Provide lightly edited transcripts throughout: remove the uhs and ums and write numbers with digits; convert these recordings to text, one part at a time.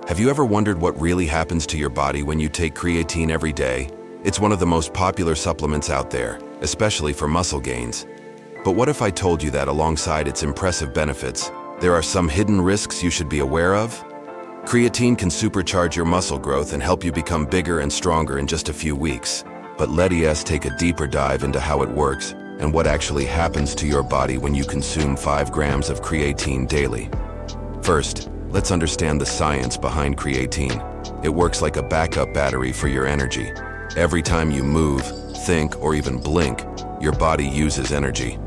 Have you ever wondered what really happens to your body when you take creatine every day? It's one of the most popular supplements out there, especially for muscle gains. But what if I told you that alongside its impressive benefits, there are some hidden risks you should be aware of? Creatine can supercharge your muscle growth and help you become bigger and stronger in just a few weeks. But let us take a deeper dive into how it works and what actually happens to your body when you consume 5 grams of creatine daily. First, let's understand the science behind creatine. It works like a backup battery for your energy. Every time you move, think, or even blink, your body uses energy.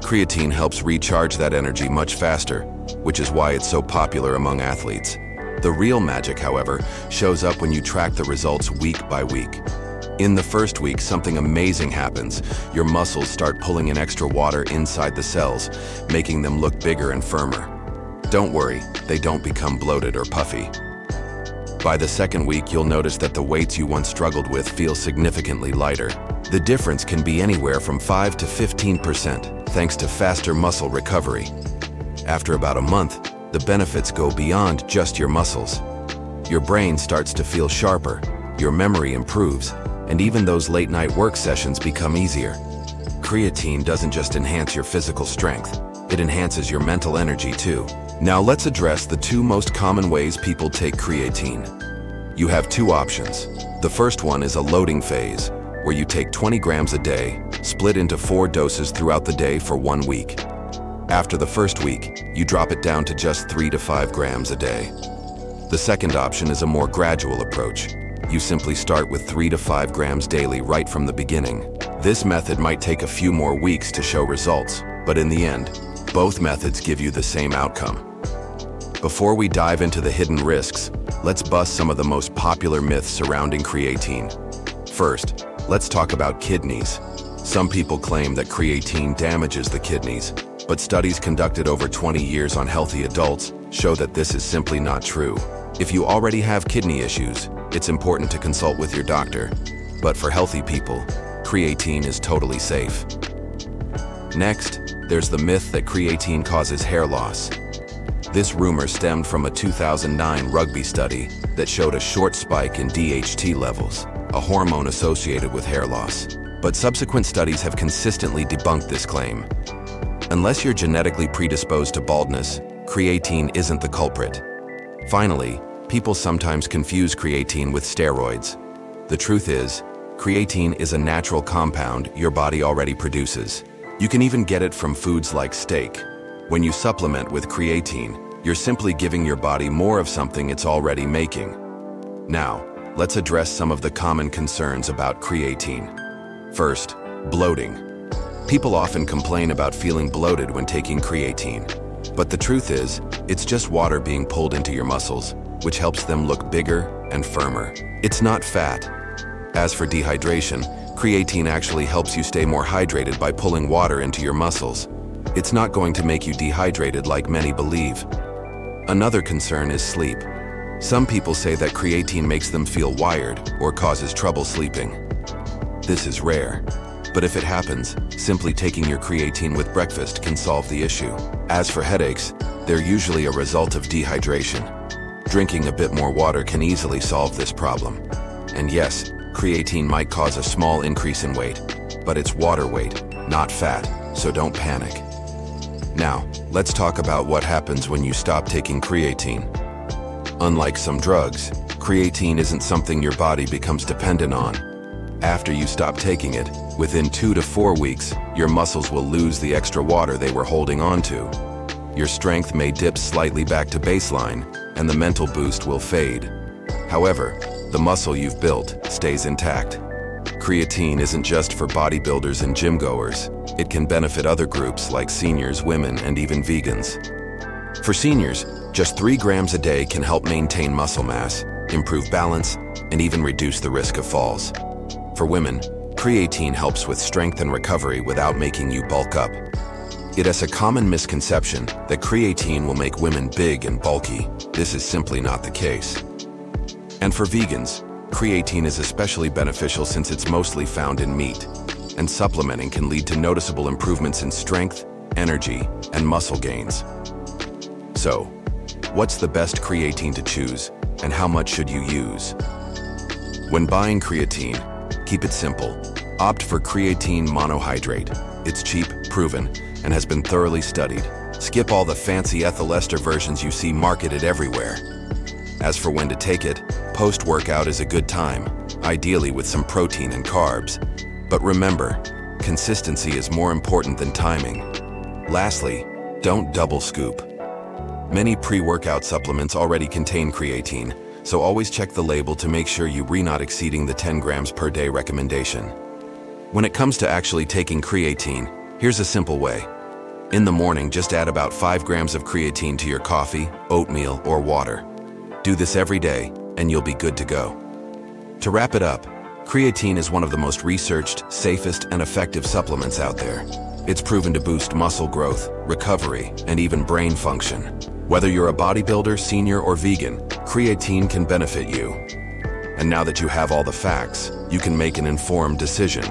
Creatine helps recharge that energy much faster, which is why it's so popular among athletes. The real magic, however, shows up when you track the results week by week. In the first week, something amazing happens. Your muscles start pulling in extra water inside the cells, making them look bigger and firmer. Don't worry, they don't become bloated or puffy. By the second week, you'll notice that the weights you once struggled with feel significantly lighter. The difference can be anywhere from 5 to 15%, thanks to faster muscle recovery. After about a month, the benefits go beyond just your muscles. Your brain starts to feel sharper, your memory improves, and even those late-night work sessions become easier. Creatine doesn't just enhance your physical strength, it enhances your mental energy too. Now let's address the 2 most common ways people take creatine. You have 2 options. The first one is a loading phase, where you take 20 grams a day, split into 4 doses throughout the day for 1 week. After the first week, you drop it down to just 3 to 5 grams a day. The second option is a more gradual approach. You simply start with 3 to 5 grams daily right from the beginning. This method might take a few more weeks to show results, but in the end, both methods give you the same outcome. Before we dive into the hidden risks, let's bust some of the most popular myths surrounding creatine. First, let's talk about kidneys. Some people claim that creatine damages the kidneys, but studies conducted over 20 years on healthy adults show that this is simply not true. If you already have kidney issues, it's important to consult with your doctor. But for healthy people, creatine is totally safe. Next, there's the myth that creatine causes hair loss. This rumor stemmed from a 2009 rugby study that showed a short spike in DHT levels, a hormone associated with hair loss. But subsequent studies have consistently debunked this claim. Unless you're genetically predisposed to baldness, creatine isn't the culprit. Finally, people sometimes confuse creatine with steroids. The truth is, creatine is a natural compound your body already produces. You can even get it from foods like steak. When you supplement with creatine, you're simply giving your body more of something it's already making. Now, let's address some of the common concerns about creatine. First, bloating. People often complain about feeling bloated when taking creatine. But the truth is, it's just water being pulled into your muscles, which helps them look bigger and firmer. It's not fat. As for dehydration, creatine actually helps you stay more hydrated by pulling water into your muscles. It's not going to make you dehydrated like many believe. Another concern is sleep. Some people say that creatine makes them feel wired or causes trouble sleeping. This is rare, but if it happens, simply taking your creatine with breakfast can solve the issue. As for headaches, they're usually a result of dehydration. Drinking a bit more water can easily solve this problem. And yes, creatine might cause a small increase in weight, but it's water weight, not fat, so don't panic. Now, let's talk about what happens when you stop taking creatine. Unlike some drugs, creatine isn't something your body becomes dependent on. After you stop taking it, within 2 to 4 weeks, your muscles will lose the extra water they were holding onto. Your strength may dip slightly back to baseline, and the mental boost will fade. However, the muscle you've built stays intact. Creatine isn't just for bodybuilders and gym-goers. It can benefit other groups like seniors, women, and even vegans. For seniors, just 3 grams a day can help maintain muscle mass, improve balance, and even reduce the risk of falls. For women, creatine helps with strength and recovery without making you bulk up. It is a common misconception that creatine will make women big and bulky. This is simply not the case. And for vegans, creatine is especially beneficial since it's mostly found in meat, and supplementing can lead to noticeable improvements in strength, energy, and muscle gains. So, what's the best creatine to choose? and how much should you use? When buying creatine, keep it simple. Opt for creatine monohydrate. It's cheap, proven, and has been thoroughly studied. Skip all the fancy ethyl ester versions you see marketed everywhere. As for when to take it, post-workout is a good time, ideally with some protein and carbs. But remember, consistency is more important than timing. Lastly, don't double scoop. Many pre-workout supplements already contain creatine, so always check the label to make sure you're not exceeding the 10 grams per day recommendation. When it comes to actually taking creatine, here's a simple way. In the morning, just add about 5 grams of creatine to your coffee, oatmeal, or water. Do this every day, and you'll be good to go. To wrap it up, creatine is one of the most researched, safest, and effective supplements out there. It's proven to boost muscle growth, recovery, and even brain function. Whether you're a bodybuilder, senior, or vegan, creatine can benefit you. And now that you have all the facts, you can make an informed decision.